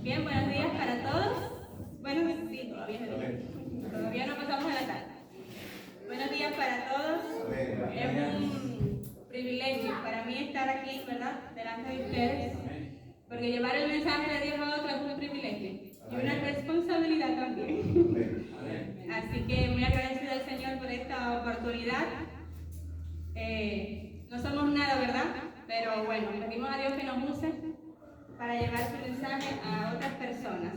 Bien, buenos días para todos. Bueno, sí, todavía no pasamos a la tarde. Buenos días para todos. Es un privilegio para mí estar aquí, ¿verdad?, delante de ustedes, porque llevar el mensaje de Dios a otros es un privilegio y una responsabilidad también. Así que muy agradecida al Señor por esta oportunidad. No somos nada, ¿verdad? Pero bueno, pedimos a Dios que nos use para llevar su mensaje a otras personas.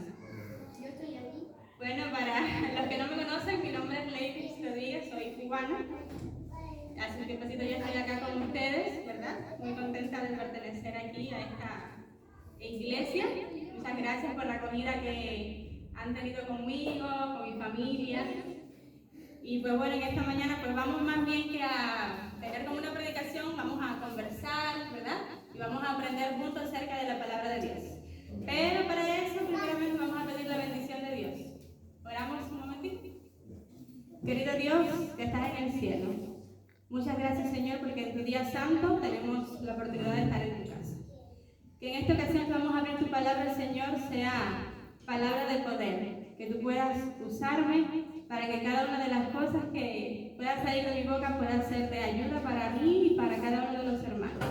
Yo estoy ahí. Bueno, para los que no me conocen, mi nombre es Lady Rodríguez, soy cubana. Hace un tiempecito ya estoy acá con ustedes, ¿verdad? Muy contenta de pertenecer aquí a esta iglesia. Muchas gracias por la acogida que han tenido conmigo, con mi familia. Y pues bueno, en esta mañana pues vamos más bien que a tener como una predicación, vamos a conversar, ¿verdad? Y vamos a aprender juntos acerca de la palabra de Dios. Pero para eso primeramente vamos a pedir la bendición de Dios. Oramos un momentito. Querido Dios, que estás en el cielo, muchas gracias, Señor, porque en tu día santo tenemos la oportunidad de estar en tu casa. Que en esta ocasión que vamos a abrir tu palabra, Señor, sea palabra de poder, que tú puedas usarme para que cada una de las cosas que pueda salir de mi boca pueda ser de ayuda para mí y para cada uno de los hermanos.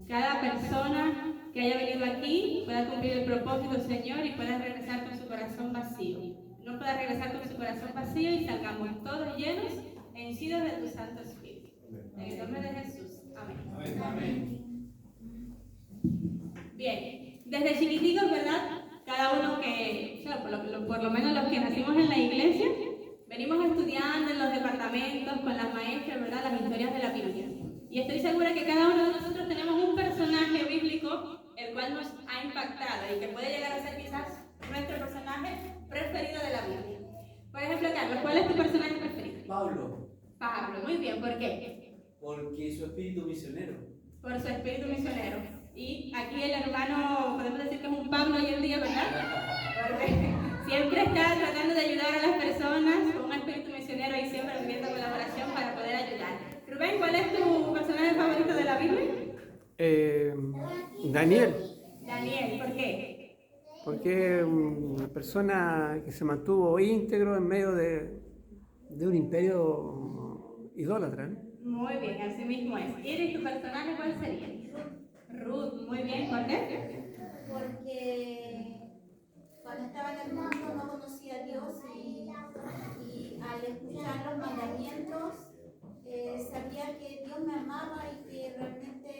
Cada persona que haya venido aquí pueda cumplir el propósito, Señor, y pueda regresar con su corazón vacío. No pueda regresar con su corazón vacío y salgamos todos llenos, henchidos de tu Santo Espíritu. En el nombre de Jesús. Amén. Amén. Amén. Bien, desde chiquiticos, ¿verdad? Cada uno que, o sea, por lo menos los que nacimos en la iglesia, venimos estudiando en los departamentos con las maestras, ¿verdad?, las historias de la Biblia. Y estoy segura que cada uno de nosotros tenemos un personaje bíblico el cual nos ha impactado y que puede llegar a ser quizás nuestro personaje preferido de la Biblia. Por ejemplo, Carlos, ¿cuál es tu personaje preferido? Pablo. Pablo, muy bien, ¿por qué? Porque su espíritu misionero. Por su espíritu misionero. Y aquí el hermano, podemos decir que es un Pablo hoy en día, ¿verdad? Porque siempre está tratando de ayudar a las personas con un espíritu misionero y siempre pidiendo colaboración para poder ayudar. Rubén, ¿cuál es tu personaje favorito de la Biblia? Daniel. Daniel, ¿por qué? Porque es una persona que se mantuvo íntegro en medio de un imperio idólatra, ¿no? Muy bien, así mismo es. ¿Y tu personaje cuál sería? Ruth, muy bien, ¿por qué? Porque cuando estaba en el mundo no conocía a Dios y al escuchar los mandamientos sabía que Dios me amaba y que realmente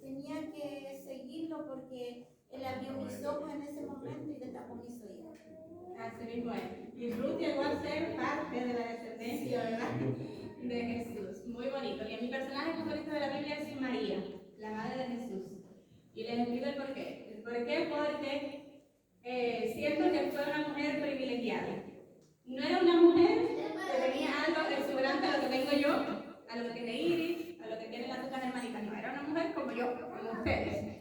tenía que seguirlo porque Él abrió mis ojos en ese momento y destapó mis oídos. Así mismo es. Y Ruth llegó a ser parte de la descendencia, ¿verdad?, de Jesús. Muy bonito. Y mi personaje favorito de la Biblia es María, la madre de Jesús. Y les explico el por qué. El por qué porque siento que fue una mujer privilegiada. No era una mujer que tenía algo exuberante a lo que tengo yo, a lo que tiene Iris, a lo que tienen las otras hermanitas. No, era una mujer como yo, como ustedes.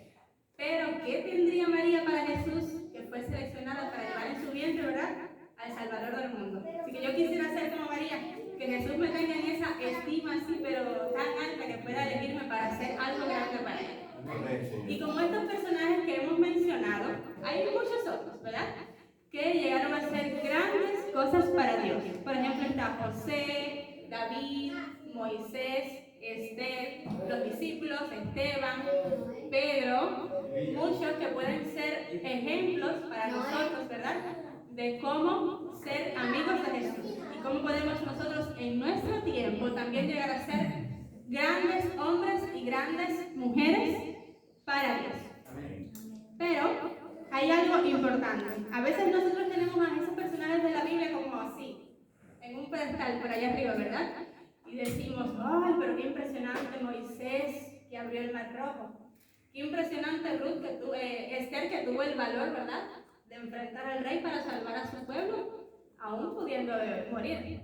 Pero, ¿qué tendría María para Jesús que fue seleccionada para llevar en su vientre, ¿verdad?, al Salvador del mundo? Así que yo quisiera ser como María, que Jesús me tenga en esa estima así, pero tan alta que pueda elegirme para hacer algo grande para Él. Y como estos personajes que hemos mencionado, hay muchos otros, ¿verdad?, que llegaron a hacer grandes cosas para Dios. Por ejemplo, está José, David, Moisés, Esther, los discípulos, Esteban, Pedro, muchos que pueden ser ejemplos para nosotros, ¿verdad?, de cómo ser amigos de Jesús y cómo podemos nosotros en nuestro tiempo también llegar a ser grandes hombres y grandes mujeres para Dios. Pero hay algo importante. A veces nosotros tenemos a esos personajes de la Biblia como así, en un pedestal por allá arriba, ¿verdad? Y decimos, ¡ay, pero qué impresionante Moisés que abrió el mar rojo! Qué impresionante Ruth, Esther, que tuvo el valor, ¿verdad?, de enfrentar al rey para salvar a su pueblo, aún pudiendo morir.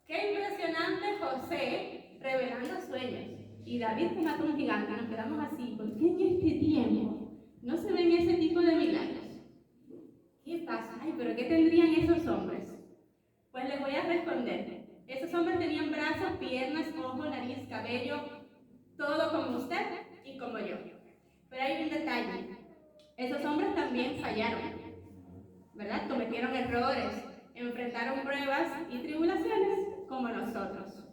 Qué impresionante José revelando sueños. Y David que mató un gigante. Nos quedamos así, ¿por qué en este tiempo no se ven ese tipo de milagros? ¿Qué pasa? Ay, pero ¿qué tendrían esos hombres? Pues les voy a responder. Esos hombres tenían brazos, piernas, ojos, nariz, cabello, todo como usted y como yo. Pero hay un detalle. Esos hombres también fallaron, ¿verdad? Cometieron errores, enfrentaron pruebas y tribulaciones como nosotros.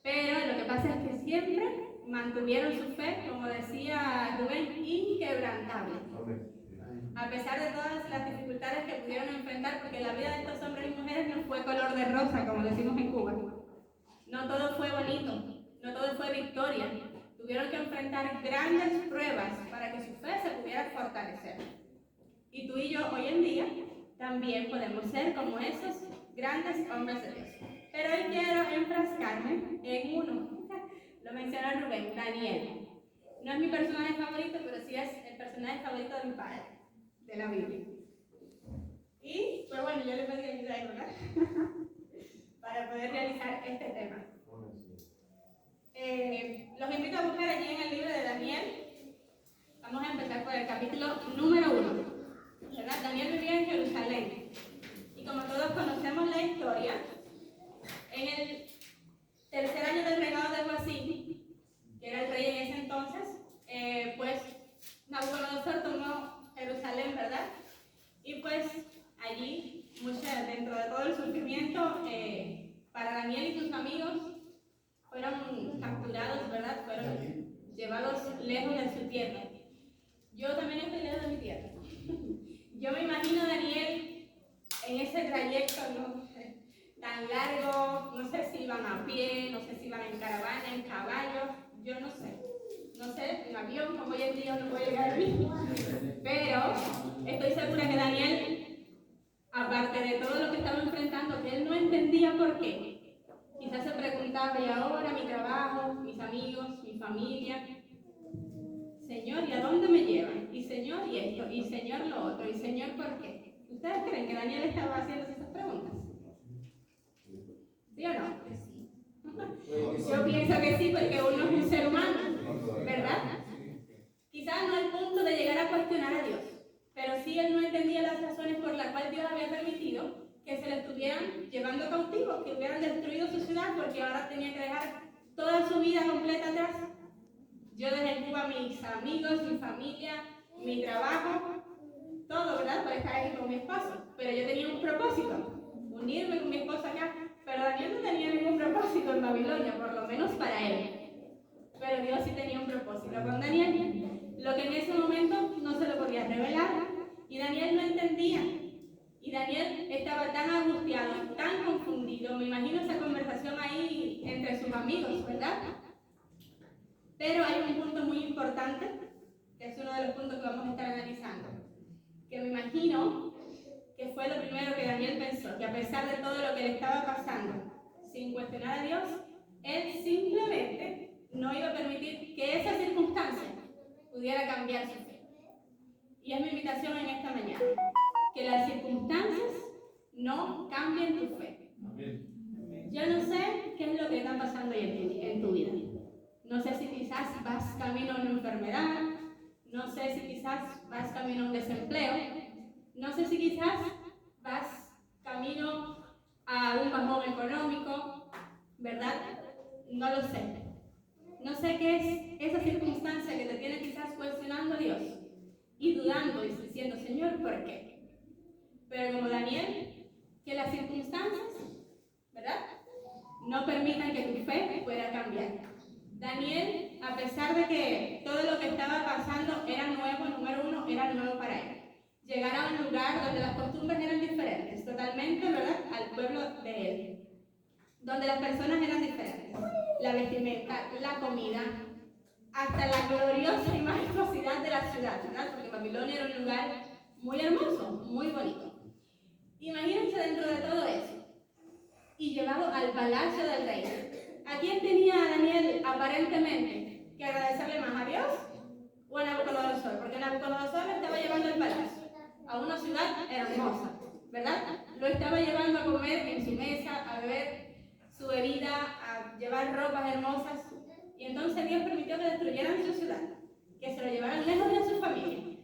Pero lo que pasa es que siempre mantuvieron su fe, como decía Rubén, inquebrantable. A pesar de todas las dificultades que pudieron enfrentar, porque la vida de estos hombres y mujeres no fue color de rosa, como decimos en Cuba. No todo fue bonito, no todo fue victoria. Tuvieron que enfrentar grandes pruebas para que su fe se pudiera fortalecer. Y tú y yo hoy en día también podemos ser como esos grandes hombres de Dios. Pero hoy quiero enfrascarme en uno. Lo mencionó Rubén, Daniel. No es mi personaje favorito, pero sí es el personaje favorito de mi padre, de la Biblia. Y, pues bueno, yo le pedí ayuda a él, ¿verdad? Para poder realizar este tema. Los invito a buscar allí en el libro de Daniel. Vamos a empezar por el capítulo número 1. ¿Verdad? Daniel vivía en Jerusalén. Y como todos conocemos la historia, en el tercer año del reinado de Joacim, que era el rey en ese entonces, pues Nabucodonosor tomó Jerusalén, ¿verdad? Y pues allí, dentro de todo el sufrimiento, para Daniel y sus amigos fueron capturados, ¿verdad? Fueron llevados lejos de su tierra. Yo también estoy lejos de mi tierra. Yo me imagino a Daniel en ese trayecto, ¿no? Tan largo, no sé si iban a pie, no sé si iban en caravana, en caballo, yo no sé, en avión, como hoy en día no puede llegar a mí. Pero estoy segura que Daniel, aparte de todo lo que estaba enfrentando, que él no entendía por qué, quizás se preguntaba, ¿y ahora mi trabajo, mis amigos, mi familia? Señor, ¿y a dónde me llevan? Y Señor, ¿y esto? Y Señor, lo otro. Y Señor, ¿por qué? ¿Ustedes creen que Daniel estaba haciéndose esas preguntas? ¿Sí o no? Yo pienso que sí, porque uno es un ser humano, ¿verdad? Quizás no al punto de llegar a cuestionar a Dios, pero sí él no entendía las razones por las cuales Dios había permitido que se le estuvieran llevando cautivos, que hubieran destruido su ciudad, porque ahora tenía que dejar toda su vida completa atrás. Yo dejé en Cuba mis amigos, mi familia, mi trabajo, todo, ¿verdad? Para estar ahí con mi esposo. Pero yo tenía un propósito, unirme con mi esposo acá. Pero Daniel no tenía ningún propósito en Babilonia, por lo menos para él. Pero Dios sí tenía un propósito con Daniel, lo que en ese momento no se lo podía revelar. Y Daniel no entendía. Y Daniel estaba tan angustiado, tan confundido. Me imagino esa conversación ahí entre sus amigos, ¿verdad? Pero hay un punto muy importante, que es uno de los puntos que vamos a estar analizando, que me imagino que fue lo primero que Daniel pensó, que a pesar de todo lo que le estaba pasando, sin cuestionar a Dios, él simplemente no iba a permitir que esa circunstancia pudiera cambiar su fe. Y es mi invitación en esta mañana, que las circunstancias no cambien tu fe. Yo no sé qué es lo que está pasando hoy en tu vida. No sé si quizás vas camino a una enfermedad, no sé si quizás vas camino a un desempleo, no sé si quizás vas camino a un bajón económico, ¿verdad? No lo sé. No sé qué es esa circunstancia que te tiene quizás cuestionando a Dios y dudando y diciendo, Señor, ¿por qué? Pero como Daniel, que las circunstancias, ¿verdad?, no permitan que tu fe pueda cambiar. Daniel, a pesar de que todo lo que estaba pasando era nuevo, número uno, era nuevo para él. Llegar a un lugar donde las costumbres eran diferentes, totalmente, ¿verdad?, al pueblo de él. Donde las personas eran diferentes. La vestimenta, la comida, hasta la gloriosa y majestuosidad de la ciudad, ¿verdad? Porque Babilonia era un lugar muy hermoso, muy bonito. Imagínense dentro de todo eso y llevado al palacio del rey. ¿A quién tenía Daniel aparentemente que agradecerle más, a Dios o a Nabucodonosor? Porque Nabucodonosor lo estaba llevando al palacio, a una ciudad hermosa, ¿verdad? Lo estaba llevando a comer en su mesa, a beber su bebida, a llevar ropas hermosas. Y entonces Dios permitió que destruyeran su ciudad, que se lo llevaran lejos de su familia.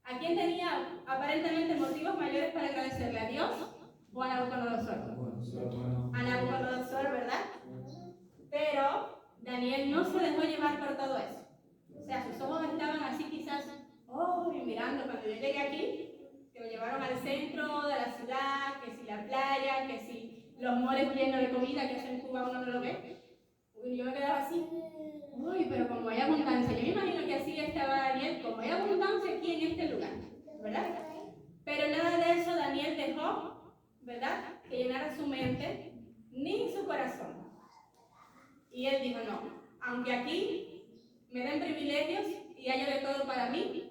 ¿A quién tenía aparentemente motivos mayores para agradecerle? ¿A Dios o a Nabucodonosor? A Nabucodonosor, ¿verdad? Pero Daniel no se dejó llevar por todo eso. O sea, sus ojos estaban así quizás, oh, mirando llorando cuando yo llegué aquí, que me llevaron al centro de la ciudad, que si la playa, que si los moles llenos de comida que hacen en Cuba uno no lo ve. Y yo me quedaba así, uy, pero como hay abundancia, yo me imagino que así estaba Daniel, como hay abundancia aquí en este lugar, ¿verdad? Pero nada de eso Daniel dejó, ¿verdad?, que llenara su mente ni su corazón. Y él dijo, no, aunque aquí me den privilegios y haya de todo para mí,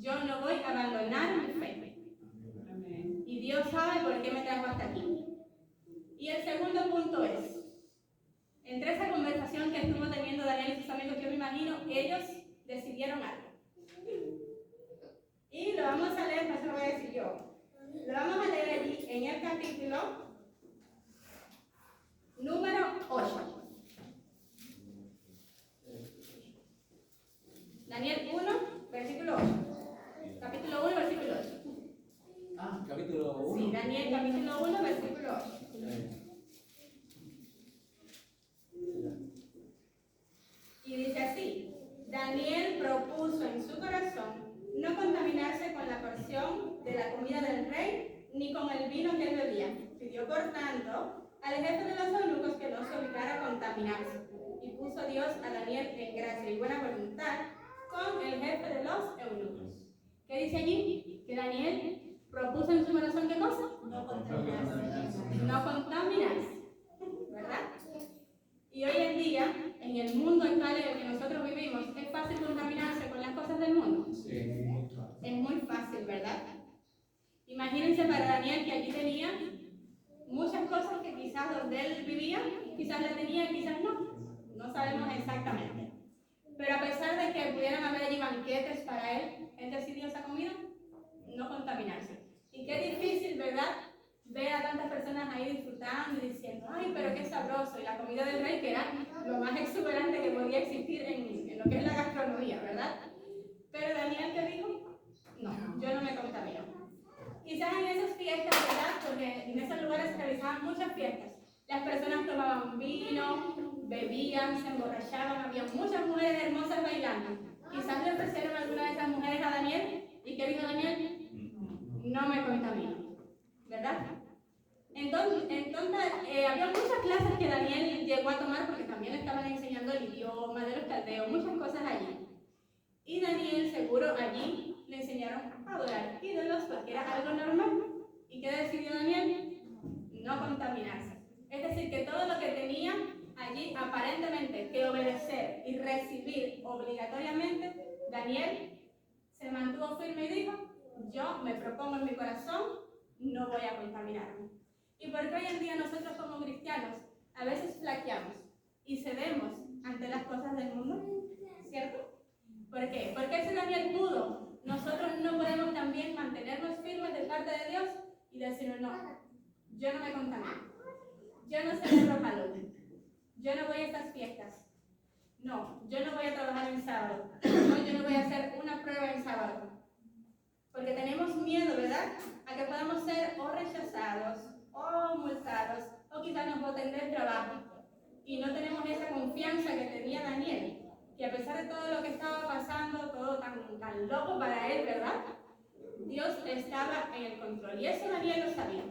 yo no voy a abandonar mi fe. Y Dios sabe por qué me trajo hasta aquí. Y el segundo punto es, entre esa conversación que estuvo teniendo Daniel y sus amigos, yo me imagino, ellos decidieron algo. Y lo vamos a leer, no se lo voy a decir yo. Lo vamos a leer allí en el capítulo número 8. Daniel 1, versículo 8. Capítulo 1, versículo 8. Ah, capítulo 1. Sí, Daniel capítulo 1, versículo 8. Y dice así, Daniel propuso en su corazón no contaminarse con la porción de la comida del rey, ni con el vino que él bebía. Pidió por tanto al jefe de los eunucos que no se obligara a contaminarse. Y puso Dios a Daniel en gracia y buena voluntad con el jefe de los eunucos. ¿Qué dice allí? Que Daniel propuso en su corazón, ¿qué cosa? No contaminarse. No contaminarse, ¿verdad? Y hoy en día, en el mundo actual en el que nosotros vivimos, es fácil contaminarse con las cosas del mundo. Es muy fácil, ¿verdad? Imagínense para Daniel que aquí tenía muchas cosas que quizás donde él vivía, quizás la tenía, quizás no. No sabemos exactamente. Pero a pesar de que pudieran haber allí banquetes para él, él decidió esa comida no contaminarse. Y qué difícil, ¿verdad?, ver a tantas personas ahí disfrutando y diciendo, ay, pero qué sabroso, y la comida del rey, que era lo más exuberante que podía existir en lo que es la gastronomía, ¿verdad? Pero Daniel, ¿qué dijo? No, yo no me contamino. Quizás en esas fiestas, ¿verdad?, porque en esos lugares se realizaban muchas fiestas, las personas tomaban vino, bebían, se emborrachaban, había muchas mujeres hermosas bailando. Quizás le ofrecieron a alguna de esas mujeres a Daniel, ¿y qué dijo Daniel? No me contamino, ¿verdad? Entonces había muchas clases que Daniel llegó a tomar porque también le estaban enseñando el idioma de los caldeos, muchas cosas allí. Y Daniel seguro allí le enseñaron a adorar ídolos porque era algo normal. ¿Y qué decidió Daniel? No contaminarse. Es decir, que todo lo que tenía allí aparentemente que obedecer y recibir obligatoriamente, Daniel se mantuvo firme y dijo, yo me propongo en mi corazón, no voy a contaminarme. Y porque hoy en día nosotros como cristianos a veces flaqueamos y cedemos ante las cosas del mundo, ¿cierto? ¿Por qué? Porque ese Daniel pudo. Nosotros no podemos también mantenernos firmes de parte de Dios y decir, no, yo no me contamino, yo no celebro Halloween, yo no voy a estas fiestas, no, yo no voy a trabajar en sábado, no, yo no voy a hacer una prueba en sábado. Porque tenemos miedo, ¿verdad?, a que podamos ser o rechazados, o multados, o quizás nos boten del trabajo. Y no tenemos esa confianza que tenía Daniel, que a pesar de todo lo que estaba pasando, todo tan loco para él, ¿verdad?, Dios estaba en el control. Y eso Daniel lo sabía.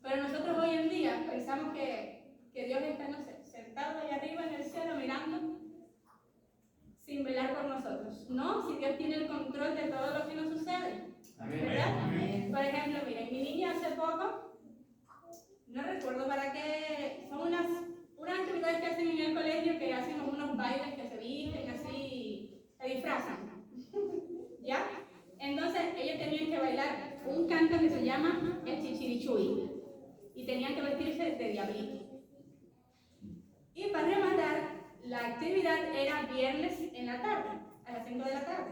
Pero nosotros hoy en día pensamos que Dios está, no sé, sentado allá arriba en el cielo mirando, sin velar por nosotros. No, si Dios tiene el control de todo lo que nos sucede. ¿Verdad? Por ejemplo, miren, mi niña hace poco, no recuerdo para qué, son unas actividades que hacen en el colegio, que hacen unos bailes que se visten así, se disfrazan, ¿ya? Entonces ellos tenían que bailar un canto que se llama el chichirichuy y tenían que vestirse de diablito. Y para rematar, la actividad era viernes en la tarde, a las 5 de la tarde.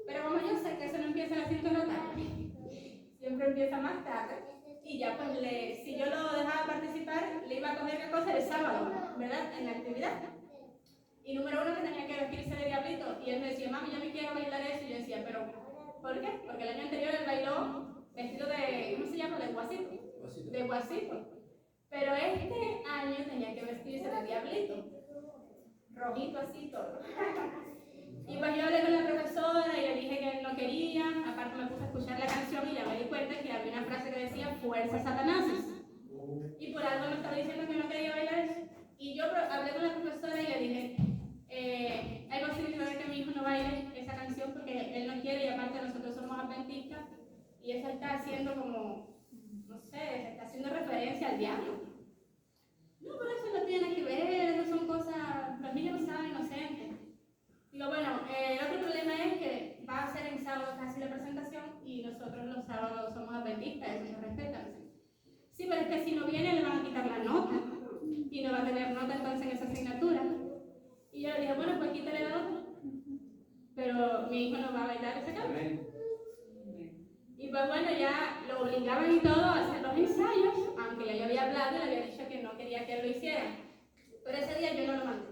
Pero como yo sé que eso no empieza a las 5 de la tarde, siempre empieza más tarde, y ya pues si yo lo dejaba participar, le iba a coger qué cosa el sábado, ¿verdad?, en la actividad. Y número uno, que tenía que vestirse de diablito, y él me decía, mami, yo me quiero bailar eso, y yo decía, pero ¿por qué? Porque el año anterior él bailó vestido de, ¿cómo se llama?, de guasito. De guasito. Pero este año tenía que vestirse de diablito, rojito así todo. Y pues yo hablé con la profesora y le dije que él no quería, a fuerzas satanáses. Y por algo me estaba diciendo que no quería bailar eso. Y yo hablé con la profesora y le dije, hay posibilidad de que mi hijo no baile esa canción porque él no quiere, y aparte nosotros somos adventistas y eso está haciendo como, no sé, se está haciendo referencia al diablo. No, pero eso no tiene que ver, eso son cosas, los niños no saben, inocentes. Digo, bueno, el otro problema es que va a ser en sábado casi la presentación y nosotros los sábados somos adventistas, eso se respeta. Sí, pero es que si no viene le van a quitar la nota y no va a tener nota entonces en esa asignatura. Y yo le dije, bueno, pues quítale la nota, pero mi hijo no va a bailar ese canto. Y pues bueno, ya lo obligaban y todo a hacer los ensayos, aunque ya yo había hablado y le había dicho que no quería que él lo hiciera. Pero ese día yo no lo mandé,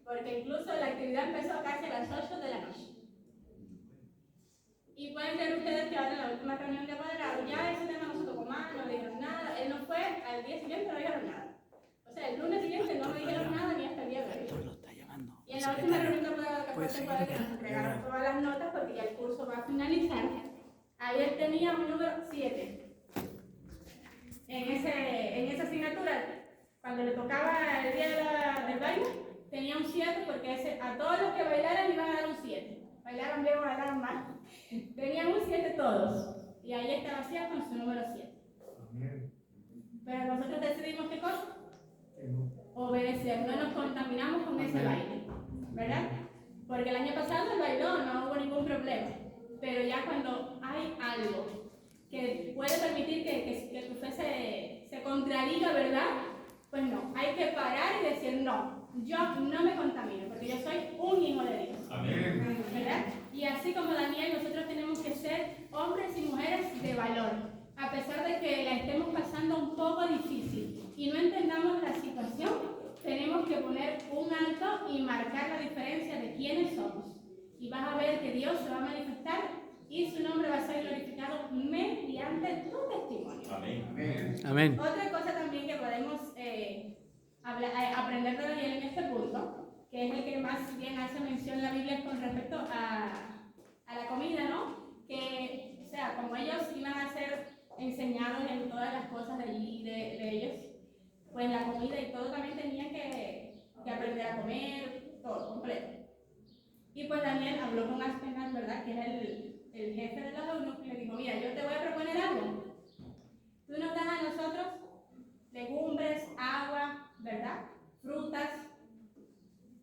porque incluso la actividad empezó casi a las 8 de la noche. Y pueden ver ustedes que ahora en la última reunión de apoderados, ya ese tema no se tocó más, no le dijeron nada, él no fue, al día siguiente no le dijeron nada. O sea, el lunes siguiente no me dijeron nada ni hasta el día de hoy. Y en la última reunión de apoderados que fue después de que nos entregaron todas las notas, porque ya el curso va a finalizar, ahí él tenía un número 7. En esa asignatura, cuando le tocaba el día del baile, tenía un 7 porque a todos los que bailaran iban a dar un 7. Bailaron bien o bailaron mal. Tenían un 7 todos. Y ahí estaba García con su número 7. Pero nosotros decidimos qué cosa? Obedecer. No nos contaminamos con ese baile. ¿Verdad? Porque el año pasado él bailó, no hubo ningún problema. Pero ya cuando hay algo que puede permitir que tu fe se contradiga, ¿verdad? Pues no, hay que parar y decir no, yo no me contamino, porque yo soy un hijo de Dios. Amén. ¿Verdad? Y así como Daniel, nosotros tenemos que ser hombres y mujeres de valor, a pesar de que la estemos pasando un poco difícil y no entendamos la situación, tenemos que poner un alto y marcar la diferencia de quiénes somos. Y vas a ver que Dios se va a manifestar y su nombre va a ser glorificado mediante tu testimonio. Amén. Amén. Otra cosa también que podemos aprender de Daniel en este punto, que es el que más bien hace mención en la Biblia con respecto a la comida, ¿no? Que, o sea, como ellos iban a ser enseñados en todas las cosas de allí, de ellos, pues la comida y todo también tenían que aprender a comer, todo, completo. Y pues Daniel habló con Aspenaz, ¿verdad? Que era el jefe de los eunucos, y le dijo, mira, yo te voy a proponer algo. Tú nos das a nosotros legumbres, agua, ¿verdad? Frutas,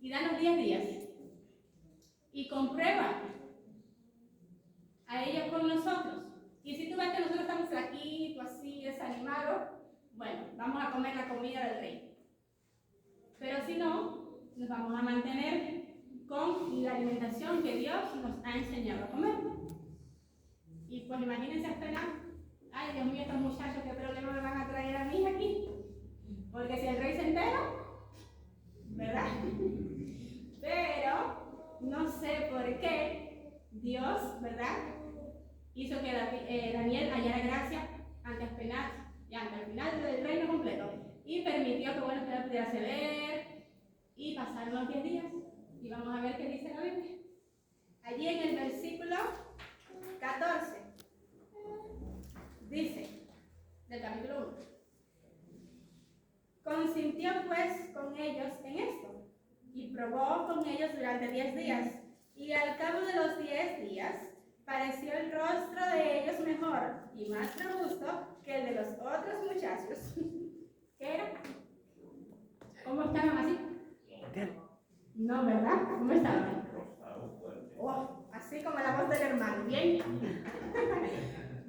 y danos 10 días. Y comprueba a ellos con nosotros. Y si tú ves que nosotros estamos flaquitos, así, desanimados, bueno, vamos a comer la comida del rey. Pero si no, nos vamos a mantener con la alimentación que Dios nos ha enseñado a comer. Y pues imagínense apenas, ay Dios mío, estos muchachos, qué problema me van a traer a mí aquí. Porque si el rey se entera, ¿verdad? Pero no sé por qué Dios, ¿verdad?, hizo que Daniel hallara gracia ante Aspenaz y ante el final del reino completo. Y permitió que bueno, usted pudiera ceder y pasar los 10 días. Y vamos a ver qué dice la Biblia. Allí en el versículo 14 dice, del capítulo 1, consintió pues con ellos en esto y probó con ellos durante 10 días, y al cabo de los 10 días pareció el rostro de ellos mejor y más robusto que el de los otros muchachos. ¿Qué era? ¿Cómo estaban así? No, ¿verdad? ¿Cómo estaban? Oh, así como la voz del hermano, bien.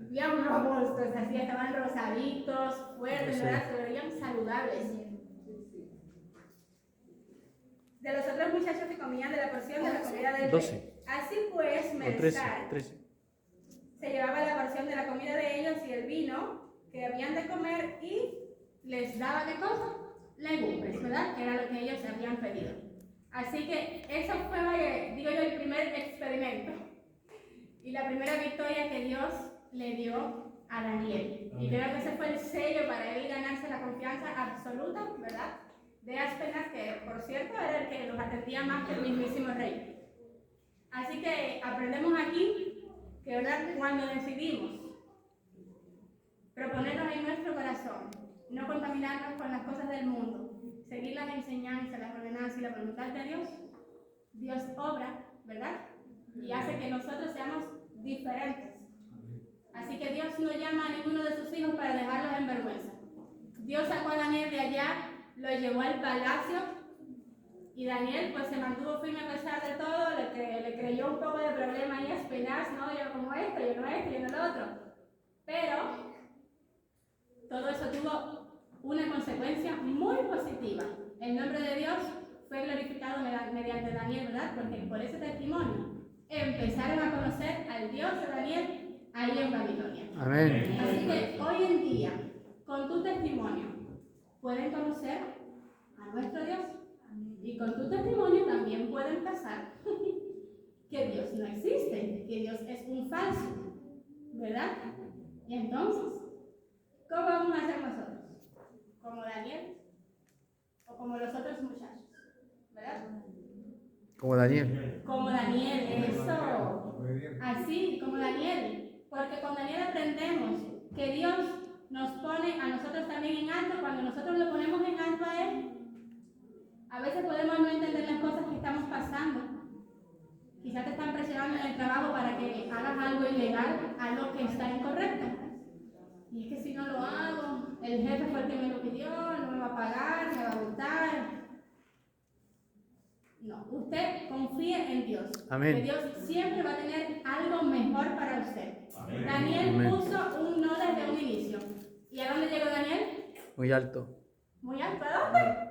Bien robustos, así estaban rosaditos, fuertes, ¿verdad? Se veían saludables. De los otros muchachos que comían de la porción de la comida del rey. Así pues, Melzar se llevaba la porción de la comida de ellos y el vino que habían de comer y les daba, ¿qué cosa? Legumbres, ¿verdad? Que era lo que ellos habían pedido. Así que eso fue, digo yo, el primer experimento y la primera victoria que Dios le dio a Daniel. Y creo que ese fue el sello para él ganarse la confianza absoluta, ¿verdad?, de Aspenaz, que por cierto era el que los atendía más que el mismísimo rey. Así que aprendemos aquí que, ¿verdad?, cuando decidimos proponernos en nuestro corazón, no contaminarnos con las cosas del mundo, seguir las enseñanzas, las ordenanzas y la voluntad de Dios, Dios obra, ¿verdad? Y hace que nosotros seamos diferentes. Así que Dios no llama a ninguno de sus hijos para dejarlos en vergüenza. Dios sacó a Daniel de allá, lo llevó al palacio y Daniel pues se mantuvo firme a pesar de todo, le creyó un poco de problema y espinaz, ¿no? Yo como esto, yo no lo otro. Pero todo eso tuvo una consecuencia muy positiva. El nombre de Dios fue glorificado mediante Daniel, ¿verdad? Porque por ese testimonio empezaron a conocer al Dios de Daniel ahí en Babilonia. Amén. Así que hoy en día, con tu testimonio, pueden conocer a nuestro Dios. Y con tu testimonio también pueden pasar que Dios no existe, que Dios es un falso, ¿verdad? Y entonces, ¿cómo vamos a hacer nosotros? ¿Como Daniel? ¿O como los otros muchachos? ¿Verdad? Como Daniel. Como Daniel, eso. Así, como Daniel. Porque con Daniel aprendemos que Dios nos pone a nosotros también en alto. Cuando nosotros lo ponemos en alto a Él, a veces podemos no entender las cosas que estamos pasando. Quizás te están presionando en el trabajo para que hagas algo ilegal, algo que está incorrecto. Y es que si no lo hago, el jefe fue el que me lo pidió, no me va a pagar, me va a gustar. No, usted confíe en Dios. Amén. Que Dios siempre va a tener algo mejor para usted. Amén. Daniel Amén. puso un no desde un inicio. ¿Y a dónde llegó Daniel? Muy alto. Muy alto. ¿A dónde?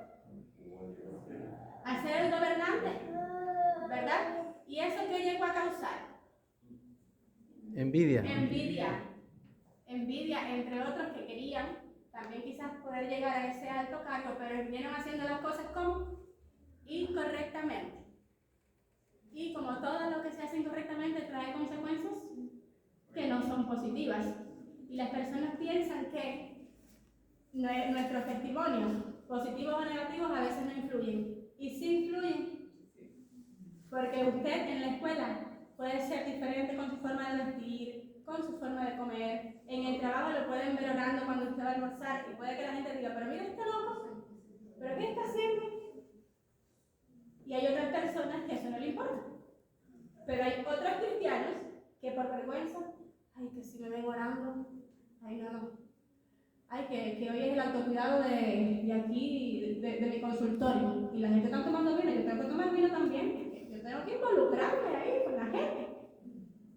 A ser el gobernante, ¿verdad? ¿Y eso qué llegó a causar? Envidia. Envidia entre otros que querían también quizás poder llegar a ese alto cargo, pero vinieron haciendo las cosas como incorrectamente. Y como todo lo que se hace incorrectamente trae consecuencias que no son positivas. Y las personas piensan que nuestros testimonios, positivos o negativos, a veces no influyen. Y sí influyen. Porque usted en la escuela puede ser diferente con su forma de vestir, con su forma de comer. En el trabajo lo pueden ver orando cuando usted va a almorzar y puede que la gente diga, pero mira este loco, ¿pero qué está haciendo? Y hay otras personas que eso no le importa. Pero hay otros cristianos que por vergüenza, ay, que si me ven orando, ay, no. Ay, que hoy es el autocuidado de aquí, de mi consultorio. Y la gente está tomando vino, yo tengo que tomar vino también. Yo tengo que involucrarme ahí con la gente.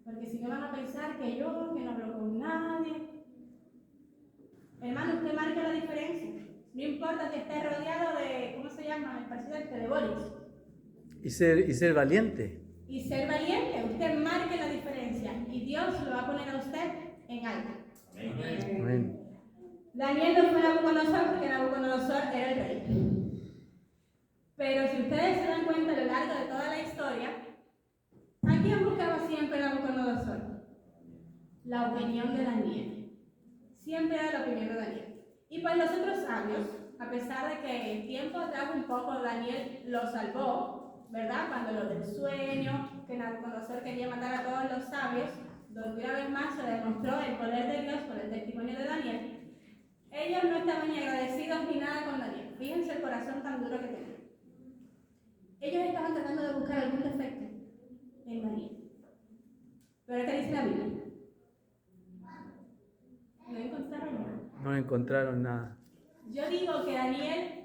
Porque si no van a pensar que yo no hablo con nadie. Hermano, usted marca la diferencia. No importa que esté rodeado de, ¿cómo se llama? El presidente de Boris. Y ser valiente. Y ser valiente, usted marque la diferencia. Y Dios lo va a poner a usted en alto. Amén. Daniel no fue Nabucodonosor porque Nabucodonosor era el rey. Pero si ustedes se dan cuenta a lo largo de toda la historia, ¿a quién buscaba siempre Nabucodonosor? La opinión de Daniel. Siempre era la opinión de Daniel. Y pues los otros sabios, a pesar de que el tiempo atrás un poco Daniel lo salvó, ¿verdad? Cuando lo del sueño, que Nabucodonosor quería matar a todos los sabios, donde una vez más se demostró el poder de Dios por el testimonio de Daniel. Ellos no estaban ni agradecidos ni nada con Daniel. Fíjense el corazón tan duro que tenía. Ellos estaban tratando de buscar algún defecto en Daniel. Pero ¿qué dice la Biblia? No encontraron nada. No encontraron nada. Yo digo que Daniel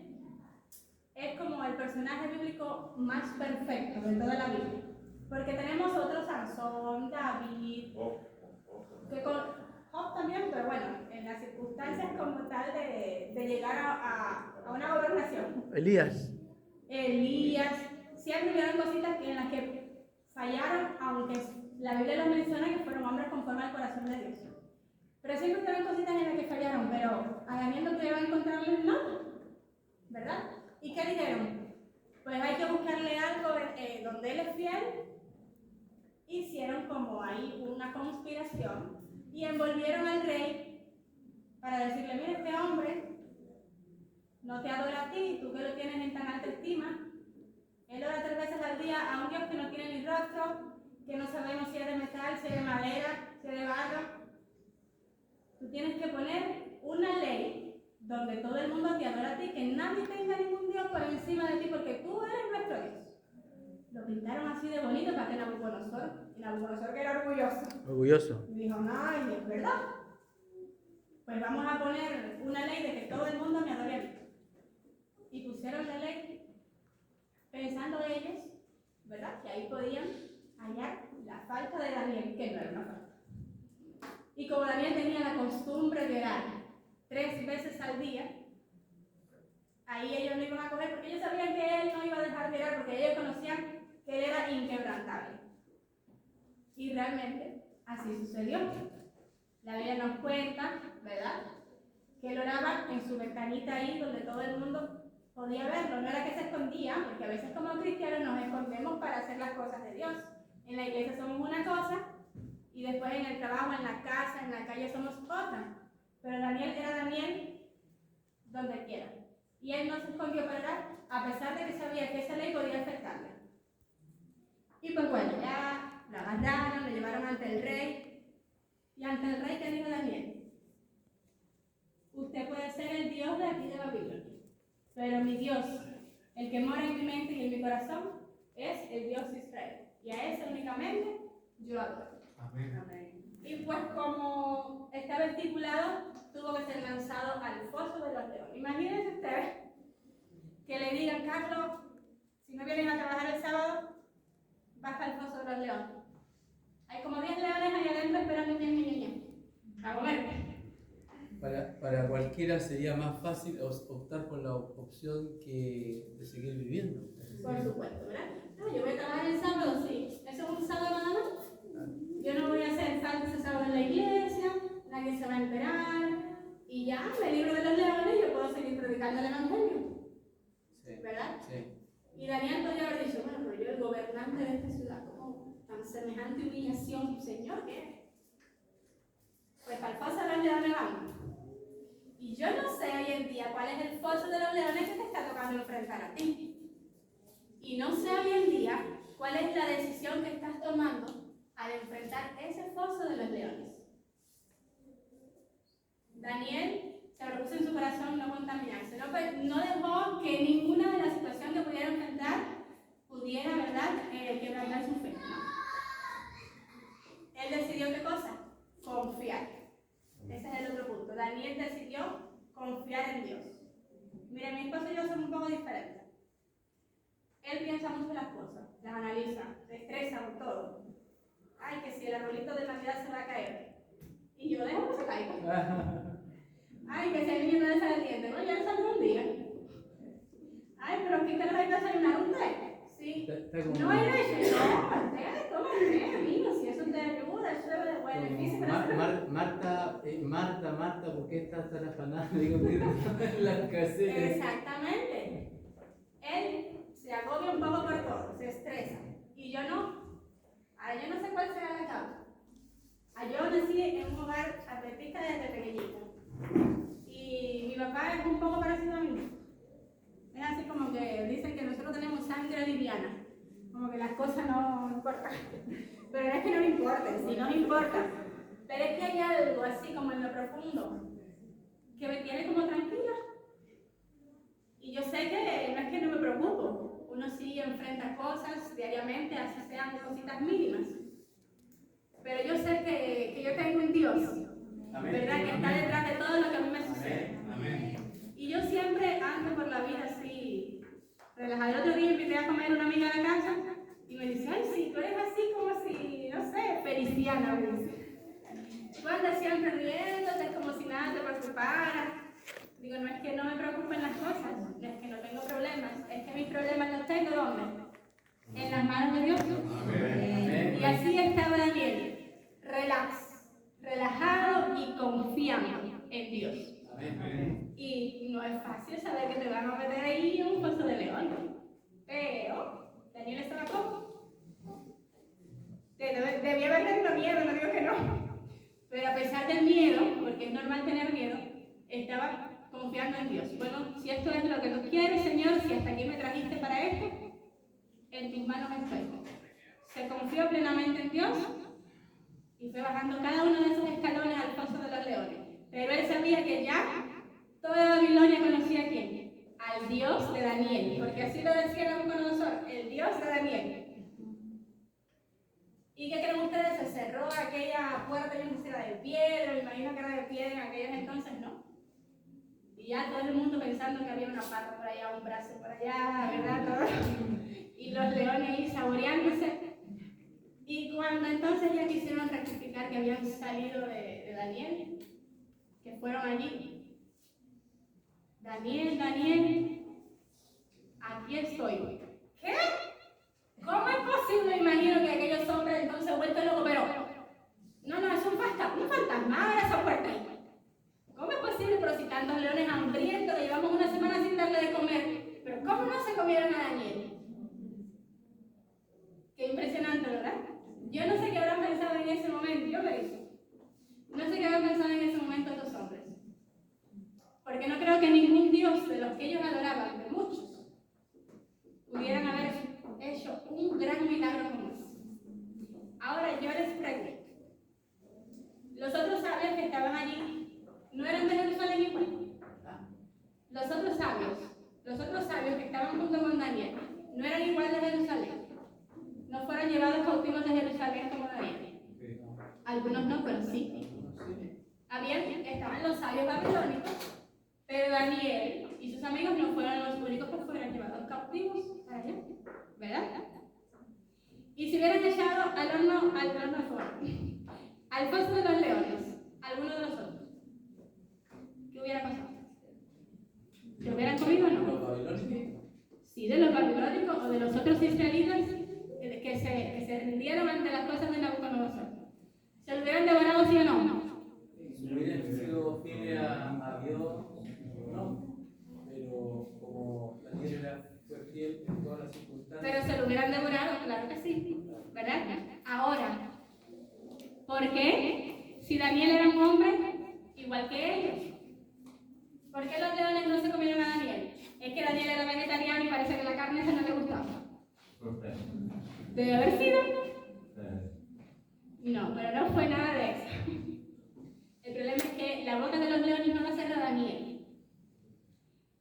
es como el personaje bíblico más perfecto de toda la Biblia. Porque tenemos otros, Sansón, David, que con Job también, pero bueno, en las circunstancias como tal de llegar a una gobernación. Elías. Siempre hubieron cositas en las que fallaron, aunque la Biblia los menciona que fueron hombres conforme al corazón de Dios. Pero siempre hubieron cositas en las que fallaron, pero a Daniel no pudieron encontrarle nada, ¿verdad? ¿Y qué dijeron? Pues hay que buscarle algo donde él es fiel. Hicieron como ahí una conspiración y envolvieron al rey para decirle, mira, este hombre no te adora a ti, tú que lo tienes en tan alta estima. Él ora 3 veces al día a un Dios que no tiene ni rostro, que no sabemos si es de metal, si es de madera, si es de barro. Tú tienes que poner poner una ley donde todo el mundo te adora a ti, que nadie tenga ningún Dios por encima de ti, porque tú eres nuestro Dios. Lo pintaron así de bonito para que Nabucodonosor, que era Orgulloso. dijo, no, y es verdad. Pues vamos a poner una ley de que todo el mundo me adore a mí. Y pusieron la ley pensando ellos, ¿verdad?, que ahí podían hallar la falta de Daniel, que no era una falta. Y como Daniel tenía la costumbre de orar 3 veces al día, ahí ellos lo iban a coger, porque ellos sabían que él no iba a dejar de orar, porque ellos conocían que él era inquebrantable. Y realmente así sucedió. La Biblia nos cuenta, ¿verdad?, que él oraba en su ventanita ahí donde todo el mundo podía verlo. No era que se escondía, porque a veces como cristianos nos escondemos para hacer las cosas de Dios. En la iglesia somos una cosa y después en el trabajo, en la casa, en la calle somos otra. Pero Daniel era Daniel donde quiera. Y él no se escondió para orar, a pesar de que sabía que esa ley podía afectarle. Y pues bueno, ya lo agarraron, lo llevaron ante el rey. Y ante el rey, ¿qué dijo Daniel? Usted puede ser el Dios de aquí de Babilonia, pero mi Dios, el que mora en mi mente y en mi corazón, es el Dios de Israel. Y a ese únicamente yo adoro. Amén. Y pues como estaba estipulado, tuvo que ser lanzado al foso de los leones. Imagínense ustedes que le digan, Carlos, si no vienes a trabajar el sábado, vas al foso de los leones. Hay como 10 leones ahí adentro esperando a comer. Para cualquiera sería más fácil optar por la opción que de seguir viviendo. Por supuesto, ¿verdad? No, yo voy a trabajar el sábado, sí. Eso es un sábado nada más. Yo no voy a hacer falta ese sábado en la iglesia, nadie se va a enterar. Y ya, me libro de los leones y yo puedo seguir predicando el evangelio. Sí. ¿Verdad? Sí. Y Daniel podría haber dicho, bueno, pero yo, el gobernante de esta ciudad, ¿cómo tan semejante humillación, Señor, qué? Pues al foso de los leones vamos. Y yo no sé hoy en día cuál es el foso de los leones que te está tocando enfrentar a ti. Y no sé hoy en día cuál es la decisión que estás tomando al enfrentar ese foso de los leones. Daniel se propuso en su corazón no contaminarse, no dejó que ninguna de las situaciones que pudiera enfrentar pudiera, ¿verdad?, quebrantar su fe. Él decidió ¿qué cosa? Confiar. Ese es el otro punto. Daniel decidió confiar en Dios. Mire, mi esposo y yo somos un poco diferentes. Él piensa mucho las cosas, las analiza, se estresa por todo. Ay, que si el arbolito de Navidad se va a caer. Y yo dejo que se caiga. Ay, que si el niño no le sale el diente. No, ya le salió un día. Ay, pero ¿qué tal hay que desayunar un té? Sí. No hay leche. No, toma té, amigo. Si eso te ayuda, eso debe de buen beneficio. Marta, ¿por qué estás tan afanada? Digo, la escasez. Exactamente. Él se agobia un poco por todo, se estresa. Y yo no. Ahora yo no sé cuál será la causa. Yo nací en un hogar atletista desde pequeñita. Y mi papá es un poco parecido a mí. Es así como que dicen que nosotros tenemos sangre liviana. Como que las cosas no importan. Pero no es que no me importen, sí nos importan. Pero es que hay algo así como en lo profundo que me tiene como tranquila. Y yo sé que no es que no me preocupo. Uno sí enfrenta cosas diariamente, así sean cositas mínimas. Pero yo sé que yo tengo un Dios, Amén. ¿verdad? Que está detrás de todo lo que a mí me sucede. Amén. Y yo siempre ando por la vida así, relajada. El otro día invité a comer una amiga a la casa y me dice, ay, sí, tú eres así como si, no sé, feliciana, me dice. Tú andas siempre riéndote como si nada te preocupara. Digo, no es que no me preocupen las cosas, no es que no tengo problemas, es que mis problemas los tengo, ¿dónde? En las manos de Dios. Amén. Y así estaba Daniel, relajado y confiando en Dios. Amén. Y no es fácil saber que te van a meter ahí en un foso de león. Pero Daniel estaba cómodo. Debía haber tenido miedo, no digo que no. Pero a pesar del miedo, porque es normal tener miedo, estaba confiando en Dios. Bueno, si esto es lo que tú quieres, Señor, si hasta aquí me trajiste para esto, en tus manos estoy. Se confió plenamente en Dios y fue bajando cada uno de esos escalones al foso de los leones. Pero él sabía que ya toda Babilonia conocía a quién, al Dios de Daniel, porque así lo decía Nabucodonosor, el Dios de Daniel. ¿Y qué creen ustedes? Se cerró aquella puerta, yo no sé si era de piedra, me imagino que era de piedra en aquellos entonces, ¿no? Y ya todo el mundo pensando que había una pata por allá, un brazo por allá, ¿verdad? Todo. Y los leones ahí saboreándose. Y cuando entonces ya quisieron rectificar que habían salido de Daniel, que fueron allí, Daniel, aquí estoy. ¿Qué? ¿Cómo es posible? Imagino que aquellos hombres entonces vueltos locos, pero no, es un fantasma, abre esa puerta ahí. ¿Cómo es posible? Pero si tantos leones hambrientos, le llevamos una semana sin darle de comer, pero ¿cómo no se comieron a Daniel? Qué impresionante, ¿verdad? Yo no sé qué habrán pensado en ese momento, yo lo hice. No sé qué habrán pensado en ese momento estos hombres. Porque no creo que ningún dios de los que ellos adoraban, de muchos, pudieran haber hecho un gran milagro como ese. Ahora yo les pregunto, los otros sabios que estaban allí, ¿no eran de Jerusalén igual? Los otros sabios que estaban junto con Daniel, ¿no eran igual de Jerusalén? ¿No fueron llevados cautivos de Jerusalén como Daniel? Algunos no, pero sí. Estaban los sabios babilónicos, pero Daniel y sus amigos no fueron los únicos que fueron llevados cautivos para allá, ¿verdad? Y si hubieran echado al foso de los leones, alguno de los otros, ¿qué hubiera pasado? ¿Se hubieran comido o no? ¿Los babilónicos? Sí, de los babilónicos o de los otros israelitas que se rindieron ante las cosas de Nabucodonosor. ¿Se lo hubieran devorado, sí o no? Si hubieran sido fieles a Dios, no. Pero como Daniel fue fiel en todas las circunstancias. Pero se lo hubieran devorado, claro que sí, ¿verdad? Ahora, ¿por qué? Si Daniel era un hombre igual que ellos, ¿por qué los leones no se comieron a Daniel? Es que Daniel era vegetariano y parece que la carne esa no le gustaba. ¿Debe haber sido? No, pero no fue nada de eso. El problema es que la boca de los leones no la cerró Daniel.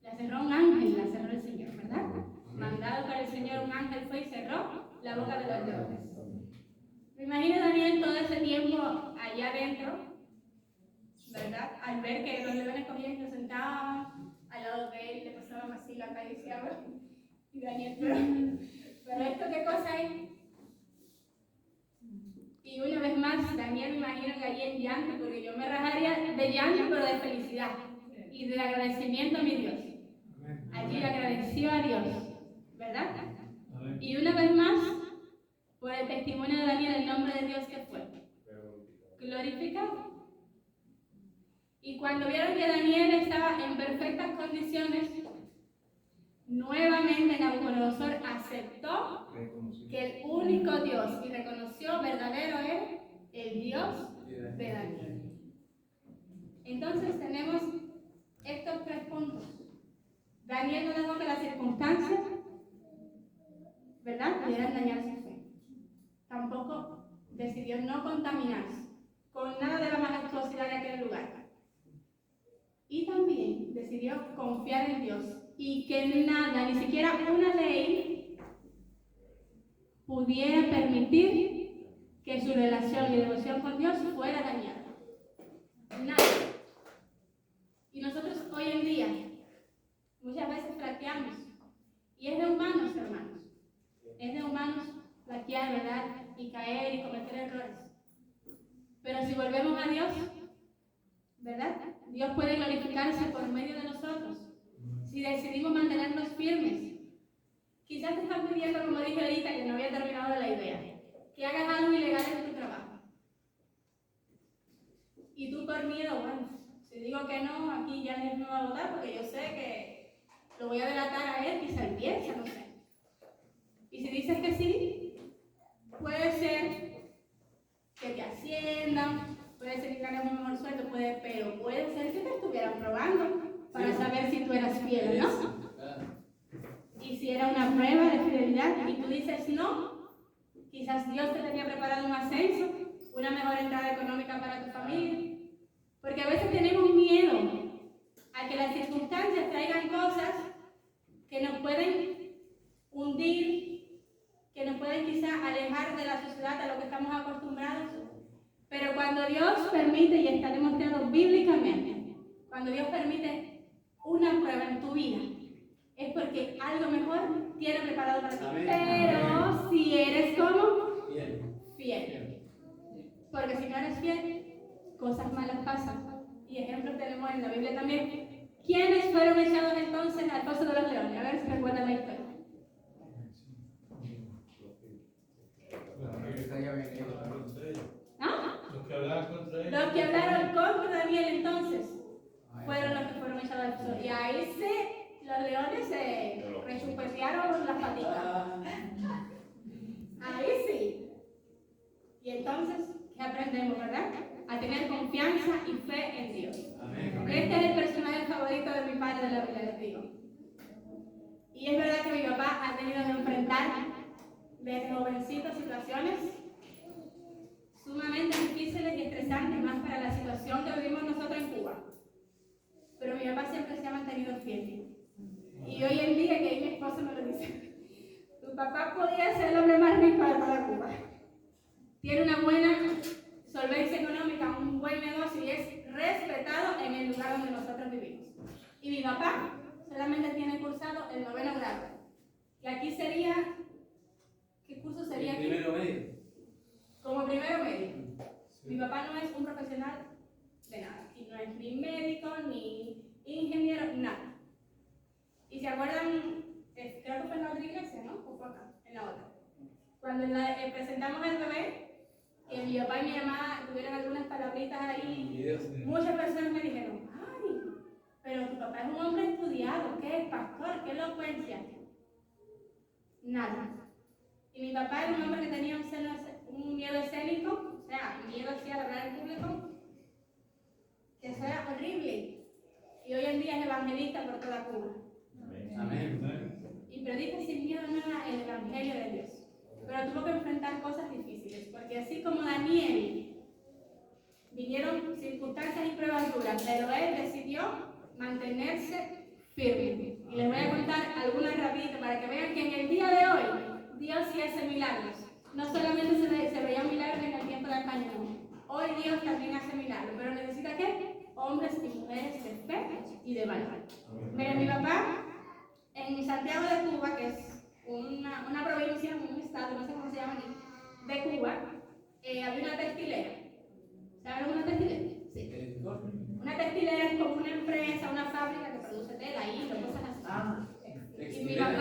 La cerró un ángel, la cerró el Señor, ¿verdad? Mandado por el Señor, un ángel fue y cerró la boca de los leones. Me imagino Daniel todo ese tiempo allá adentro, ¿verdad? Al ver que los leones cogían y se sentaban al lado de él y le pasaban así, la acariciaban. Y Daniel, pero ¿esto qué cosa es? Y una vez más, Daniel me imagino que allí en llanto, porque yo me rajaría de llanto, pero de felicidad y de agradecimiento a mi Dios. Allí agradeció a Dios, ¿verdad? Y una vez más, por el testimonio de Daniel, el nombre de Dios que fue glorificado. Y cuando vieron que Daniel estaba en perfectas condiciones, nuevamente Nabucodonosor aceptó que el único Dios y reconoció verdadero es el Dios de Daniel. Entonces tenemos estos tres puntos. Daniel no dejó que las circunstancias, ¿verdad?, pudieran dañar su fe. Tampoco decidió no contaminarse con nada de la majestuosidad de aquel lugar. Y también decidió confiar en Dios y que nada, ni siquiera una ley, pudiera permitir que su relación y devoción con Dios fuera dañada. Nada. Y nosotros hoy en día muchas veces flaqueamos. Y es de humanos, hermanos. Es de humanos flaquear, ¿verdad? Y caer y cometer errores. Pero si volvemos a Dios, ¿verdad? Dios puede glorificarse por medio de nosotros. Si decidimos mantenernos firmes. Quizás te están pidiendo, como dije ahorita, que no había terminado la idea, que hagas algo ilegal en tu trabajo. Y tú por miedo, bueno, si digo que no, aquí ya no me va a votar porque yo sé que lo voy a delatar a él, quizá él piensa, no sé. Y si dices que sí, puede ser que te asciendan, puede ser que ganes un mejor sueldo, pero puede ser que te estuvieran probando para saber si tú eras fiel o no. Y si era una prueba de fidelidad y tú dices no, quizás Dios te tenía preparado un ascenso, una mejor entrada económica para tu familia, Porque a veces tenemos miedo a que las circunstancias traigan cosas que nos pueden hundir, que nos pueden quizás alejar de la sociedad a lo que estamos acostumbrados. Pero cuando Dios permite, y está demostrado bíblicamente, cuando Dios permite una prueba en tu vida, es porque algo mejor tiene preparado para ti. Amén. Pero si eres como Fiel. fiel. Porque si no eres fiel, cosas malas pasan. Y ejemplos tenemos en la Biblia también. ¿Quiénes fueron echados entonces al foso de los leones? A ver si recuerdan la historia. ¿Ah? Los que hablaban contra él. Los que hablaron contra Daniel entonces fueron los que fueron echados al foso. Y ahí sí, los leones se rechupetearon las patitas. Ahí sí. Y entonces, ¿qué aprendemos, verdad? A tener confianza y fe en Dios. Amén. Este es el personaje favorito de mi padre de la Biblia, les digo. Y es verdad que mi papá ha tenido que enfrentar desde jovencito situaciones sumamente difíciles y estresantes, más para la situación que vivimos nosotros en Cuba. Pero mi papá siempre se ha mantenido fiel. Y hoy en día, que mi esposo me lo dice, tu papá podía ser el hombre más rico de toda Cuba. Tiene una buena solvencia económica, un buen negocio y es respetado en el lugar donde nosotros vivimos. Y mi papá solamente tiene cursado el 9º grado. Y aquí sería, ¿qué curso sería aquí? Primero medio. Como primero medio. Mi papá no es un profesional de nada. Y no es ni médico, ni ingeniero, nada. Y se acuerdan, creo que fue en la otra iglesia, ¿no? ¿O fue acá? En la otra. Cuando presentamos al bebé, que mi papá y mi mamá tuvieron algunas palabritas ahí, muchas personas me dijeron, ay, pero tu papá es un hombre estudiado, ¿qué es pastor? ¿Qué elocuencia? Nada. Y mi papá era un hombre que tenía un miedo escénico, o sea, miedo hacia hablar en público, que eso era horrible. Y hoy en día es evangelista por toda Cuba. Amén. Y predica sin miedo a nada el evangelio de Dios. Pero tuvo que enfrentar cosas difíciles, porque así como Daniel, vinieron circunstancias y pruebas duras, pero él decidió mantenerse firme. Y les voy a contar algunas rapiditas para que vean que en el día de hoy Dios sí hace milagros. No solamente se veían milagros en el tiempo de España, no. Hoy Dios también hace milagros, pero necesita ¿qué? Hombres y mujeres de fe y de valor. Miren, mi papá en Santiago de Cuba, que es una provincia, un estado, no sé cómo se llama aquí, de Cuba, había una textilera. ¿Saben una textilera? Sí. Una textilera es como una empresa, una fábrica que produce tela, hilo, cosas así. Y mi papá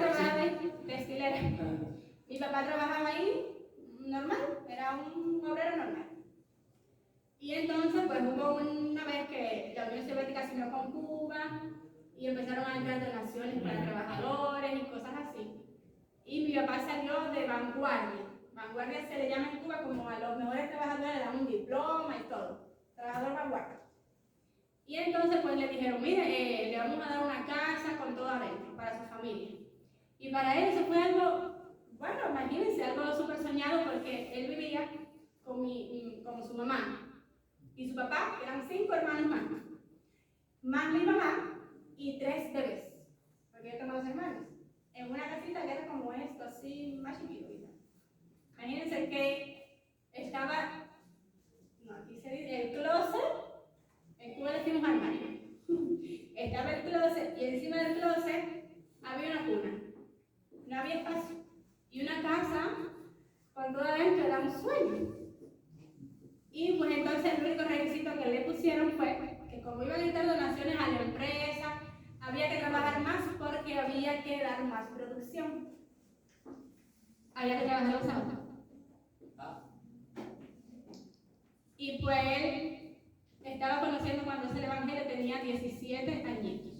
trabajaba ahí, textilera. Mi papá trabajaba ahí normal, era un obrero normal. Y entonces, pues hubo una vez que la Unión Soviética se unió con Cuba y empezaron a entrar donaciones para trabajadores y cosas así. Y mi papá salió de vanguardia. Vanguardia se le llama en Cuba como a los mejores trabajadores, le dan un diploma y todo. Trabajador vanguardia. Y entonces pues le dijeron, mire, le vamos a dar una casa con todo adentro para su familia. Y para él eso fue algo, bueno, imagínense, algo súper soñado porque él vivía con su mamá y su papá, que eran 5 hermanos más mi mamá y 3 bebés, porque yo tengo 2 hermanos, en una casita que era como esto, así, más chiquito. Imagínense que estaba, no, aquí se dice el closet, en Cuba le decimos armario. Estaba el closet y encima del closet había una cuna. No había espacio. Y una casa con todo adentro era un sueño. Y pues entonces el único requisito que le pusieron fue que como iban a entrar donaciones a la empresa, había que trabajar más porque había que dar más producción. Había que trabajar los sábados. Y pues él estaba conociendo cuando hizo el evangelio, tenía 17 añitos.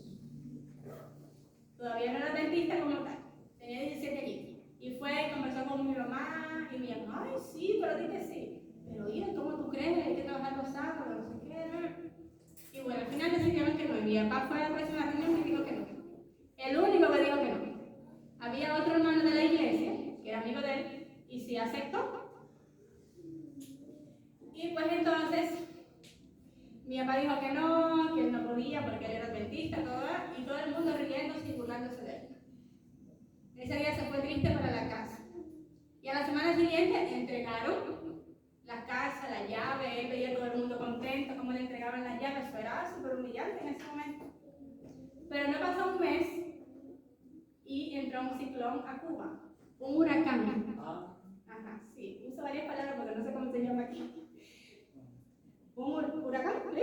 Todavía no era dentista como tal, tenía 17 añitos. Y fue y conversó con mi mamá y mi mamá, ay sí, pero di que sí. Pero oye, ¿cómo tú crees? Hay que trabajar los sábados, no sé qué, ¿no? Y bueno, al final decidieron que no. Y mi papá fue a la próxima reunión y dijo que no. El único que dijo que no. Había otro hermano de la iglesia, que era amigo de él, y sí aceptó. Y pues entonces Mi papá dijo que él no podía porque él era adventista, y todo el mundo riéndose y burlándose de él. Ese día se fue triste para la casa. Y a la semana siguiente entregaron la casa, la llave, él veía a todo el mundo contento, cómo le entregaban las llaves, eso era súper humillante en ese momento. Pero no pasó un mes y entró un ciclón a Cuba, un huracán. Ajá, sí, uso varias palabras porque no sé cómo se llama aquí. Un huracán, ¿sí?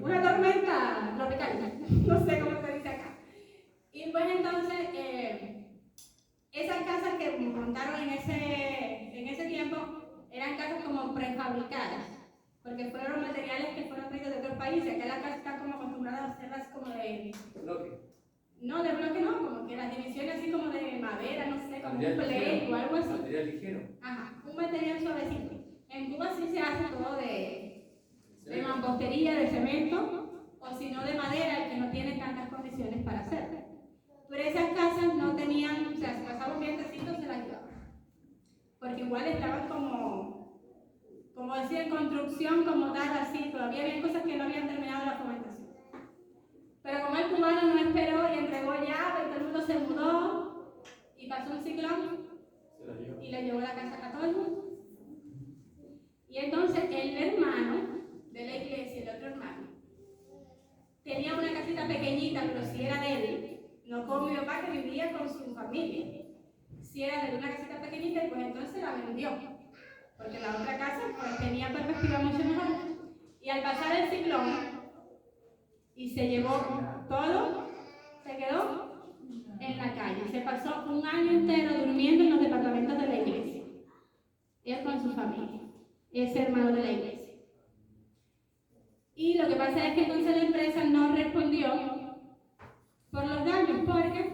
Una tormenta tropical, no sé cómo se dice acá. Y pues entonces, esas casas que montaron en ese tiempo eran casas como prefabricadas, porque fueron materiales que fueron traídos de otros países. Acá la casa está como acostumbrada a hacerlas como de bloque. No, de bloque no, como que las divisiones así como de madera, no sé, como un play o algo así. Material ligero. Ajá, un material suavecito. En Cuba sí se hace todo de mampostería, de cemento, o si no de madera, que no tiene tantas condiciones para hacerlo. Pero esas casas no tenían, o sea, si pasaba un vientecito se las llevaban. Porque igual estaban como decía, en construcción como tal, así, todavía había cosas que no habían terminado la fomentación. Pero como el cubano no esperó y entregó llave, todo el mundo se mudó y pasó un ciclón y le llevó la casa a todo el mundo. Y entonces el hermano de la iglesia, el otro hermano, tenía una casita pequeñita, pero si era de él, no como mi papá que vivía con su familia. Si era de una casita pequeñita, pues entonces la vendió, porque la otra casa pues tenía perspectiva mucho mejor. Y al pasar el ciclón, y se llevó todo, se quedó en la calle. Se pasó un año entero durmiendo en los departamentos de la iglesia. Él con su familia, ese hermano de la iglesia. Y lo que pasa es que entonces la empresa no respondió por los daños, porque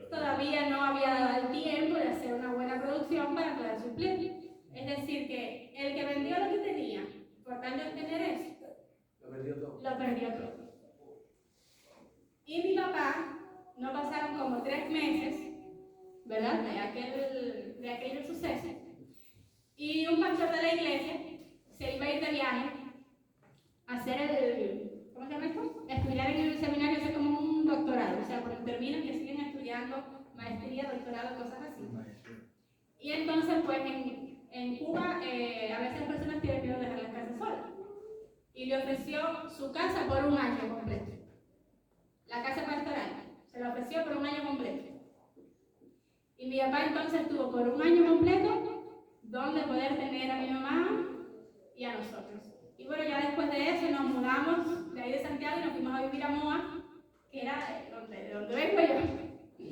todavía no había dado el tiempo de hacer una buena producción para poder suplir. Es decir, que el que vendió lo que tenía, por tal de obtener eso, lo perdió todo. Y mi papá, no pasaron como 3 meses, ¿verdad?, de aquel suceso, y un pastor de la iglesia se iba a ir de viaje a hacer ¿cómo se llama esto? Estudiar en el seminario, hacer como un doctorado, o sea, cuando terminan que siguen estudiando maestría, doctorado, cosas así. Y entonces, pues en Cuba, a veces las personas tienen miedo de dejar las casas solas. Y le ofreció su casa por un año completo. La casa pastoral, se la ofreció por un año completo. Y mi papá entonces tuvo por un año completo donde poder tener a mi mamá y a nosotros. Y bueno, ya después de eso nos mudamos de ahí de Santiago y nos fuimos a vivir a Moa, que era de donde vengo yo.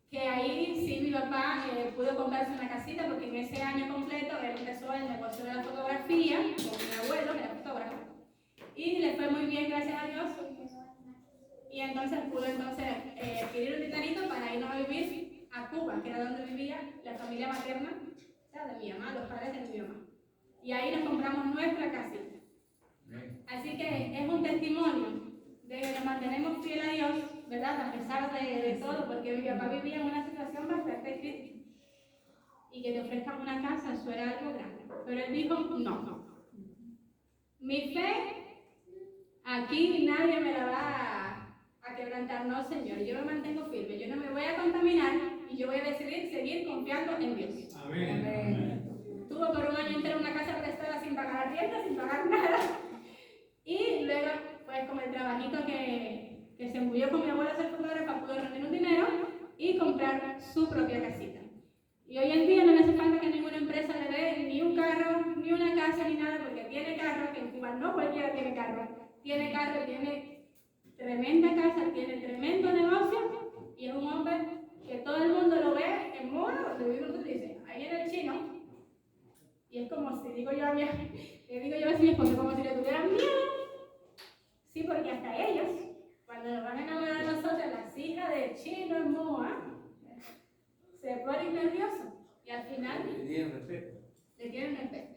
Que ahí sí mi papá pudo comprarse una casita porque en ese año completo él empezó el negocio de la fotografía con mi abuelo, que era fotógrafo. Y le fue muy bien, gracias a Dios. Y entonces pudo adquirir un dinerito para irnos a vivir a Cuba, que era donde vivía la familia materna, o sea, de mi mamá, los padres de mi mamá. Y ahí nos compramos nuestra casita. Así que es un testimonio de que nos mantenemos fieles a Dios, ¿verdad? A pesar de todo, porque mi papá vivía en una situación bastante crítica. Y que te ofrezcan una casa, eso era algo grande. Pero él dijo, no. Mi fe, aquí nadie me la va a quebrantar, no, Señor. Yo me mantengo firme, yo no me voy a contaminar y yo voy a decidir seguir confiando en Dios. Amén. Tuvo por un año entero una casa prestada sin pagar arriendo, sin pagar nada. Y luego, pues como el trabajito que se murió con mi abuela a ser fotógrafa, pudo reunir un dinero y comprar su propia casita. Y hoy en día no le hace falta que ninguna empresa le dé ni un carro, ni una casa, ni nada, porque tiene carro, que en Cuba no cualquiera tiene carro, tiene tremenda casa, tiene tremendo negocio y es un hombre que todo el mundo lo ve en moda, donde vive usted dice, ahí en el chino. Y es como si le digo yo a mi esposo, como si le tuvieran miedo. Sí, porque hasta ellos, cuando nos van a enamorar a nosotros, las hijas de chino en moda, se ponen nerviosos y al final le tienen respeto.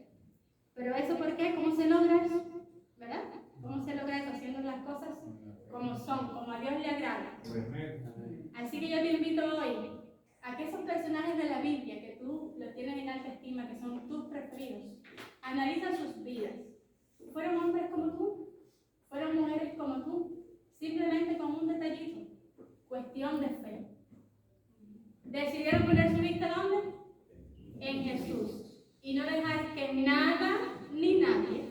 Pero eso, ¿por qué? ¿Cómo se logra eso? ¿Verdad? ¿Cómo se logra eso? Haciendo las cosas como son, como a Dios le agrada. Así que yo te invito hoy a que esos personajes de la Biblia que tú los tienes en alta estima, que son tus preferidos, analiza sus vidas. fueron hombres como tú, fueron mujeres como tú, simplemente con un detallito, cuestión de fe. Decidieron poner su vista ¿dónde? En Jesús. Y no dejar que nada ni nadie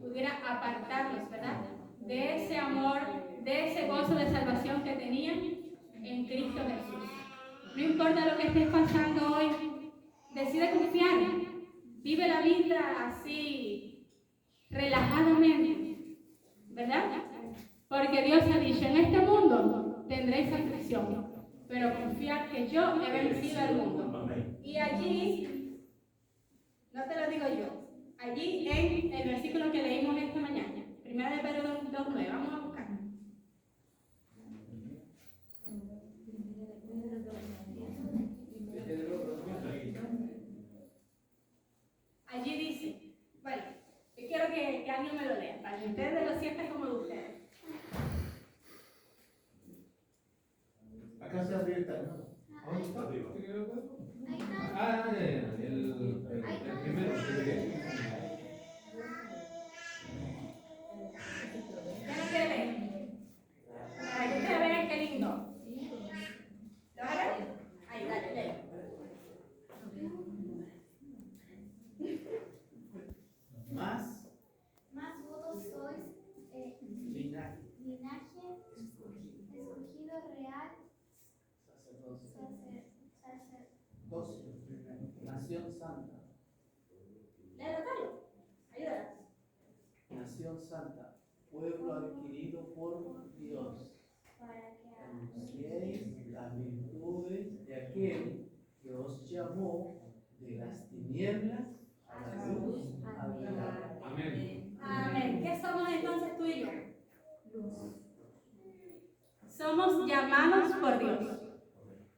pudiera apartarlos, ¿verdad? De ese amor, de ese gozo de salvación que tenían en Cristo Jesús. No importa lo que estés pasando hoy, decide confiar. Vive la vida así, relajadamente, ¿verdad? Porque Dios ha dicho, en este mundo tendréis aflicción, pero confiad que yo he vencido al mundo. Y allí, no te lo digo yo, allí en el versículo que leímos esta mañana, 1 de Pedro 2:9, vamos a buscar. Allí dice, bueno, yo quiero que alguien me lo lea, para que ustedes lo sientan como de ustedes. Acá se abierta, ¿no? ¿Dónde está? El primero. ¿Ya no quiere leer? Para que ustedes vean qué lindo. ¿Lo van a ver? Ahí, dale, lee. Más Mas vosotros sois linaje, linaje escogido real, sacerdocio, nación santa, Léelo, Carlos. Ayúdanos. nación santa, pueblo adquirido por Dios. para que Anunciéis las virtudes de aquel que os llamó de las tinieblas a la luz admirable. Amén. Amén. ¿Qué somos entonces tú y yo? Somos llamados por Dios.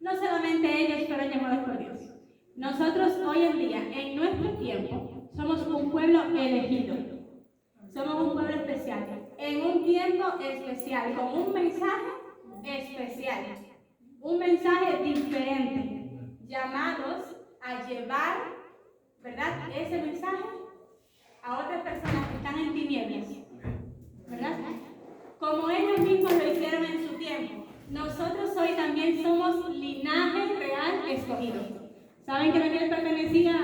No solamente ellos fueron llamados por Dios. Nosotros hoy en día, en nuestro tiempo, somos un pueblo elegido. Somos un pueblo especial. En un tiempo especial, con un mensaje especial. Un mensaje diferente. Llamados a llevar, ¿verdad?, ese mensaje a otras personas que están en tinieblas, ¿verdad? Como ellos mismos lo hicieron en su tiempo, nosotros hoy también somos linaje real escogido. ¿Saben que Daniel pertenecía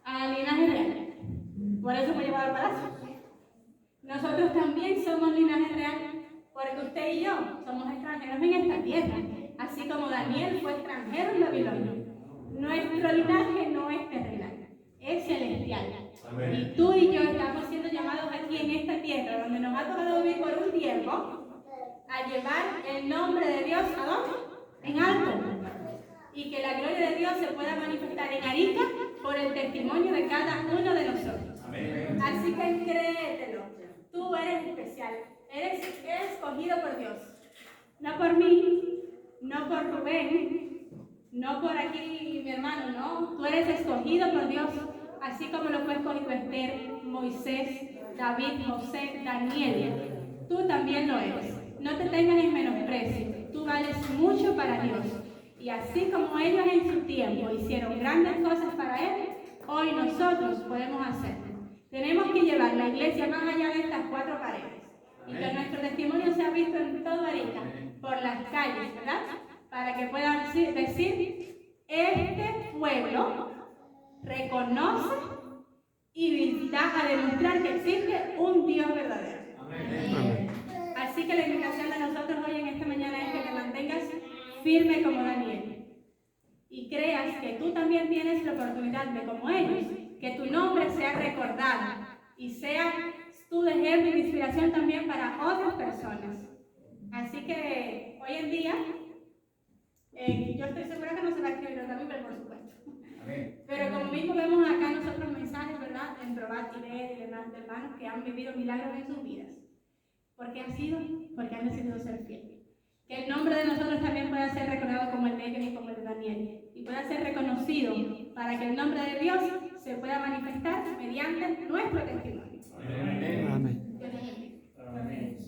al linaje real? Por eso fue llevado al palacio. Nosotros también somos linaje real, porque usted y yo somos extranjeros en esta tierra, así como Daniel fue extranjero en Babilonia. Nuestro linaje no es terrenal, es celestial. Amén. Y tú y yo estamos siendo llamados aquí en esta tierra, donde nos ha tocado vivir por un tiempo, a llevar el nombre de Dios ¿a dónde? En alto. Y que la gloria de Dios se pueda manifestar en Arica por el testimonio de cada uno de nosotros. Amén. Así que créetelo, tú eres especial, eres escogido por Dios. No por mí, no por Rubén, no por aquí mi hermano, no. Tú eres escogido por Dios, así como lo fue escogido Esther, Moisés, David, José, Daniel. Tú también lo eres. No te tengas en menosprecio. Tú vales mucho para Dios. Y así como ellos en su tiempo hicieron grandes cosas para Él, hoy nosotros podemos hacerlo. Tenemos que llevar la iglesia más allá de estas cuatro paredes. Y que nuestro testimonio sea visto en todo Arica, por las calles, ¿verdad? Para que puedan decir, este pueblo reconoce y da a demostrar que existe un Dios verdadero. Amén. Así que la invitación de nosotros hoy en esta mañana es que te mantengas firme como Daniel y creas que tú también tienes la oportunidad de, como ellos, que tu nombre sea recordado y sea tú de ejemplo y de inspiración también para otras personas. Así que hoy en día, yo estoy segura que no se va a escribir otra Biblia, por supuesto. Amén. Pero como mismo vemos acá nosotros mensajes, ¿verdad?, en Probar y Leer y demás de hermanos que han vivido milagros en sus vidas. ¿Por qué han sido? Porque han decidido ser fieles. Que el nombre de nosotros también pueda ser recordado como el de ellos y como el de Daniel. Y pueda ser reconocido para que el nombre de Dios se pueda manifestar mediante nuestro testimonio. Amén. Amén. Dios les bendiga. Amén.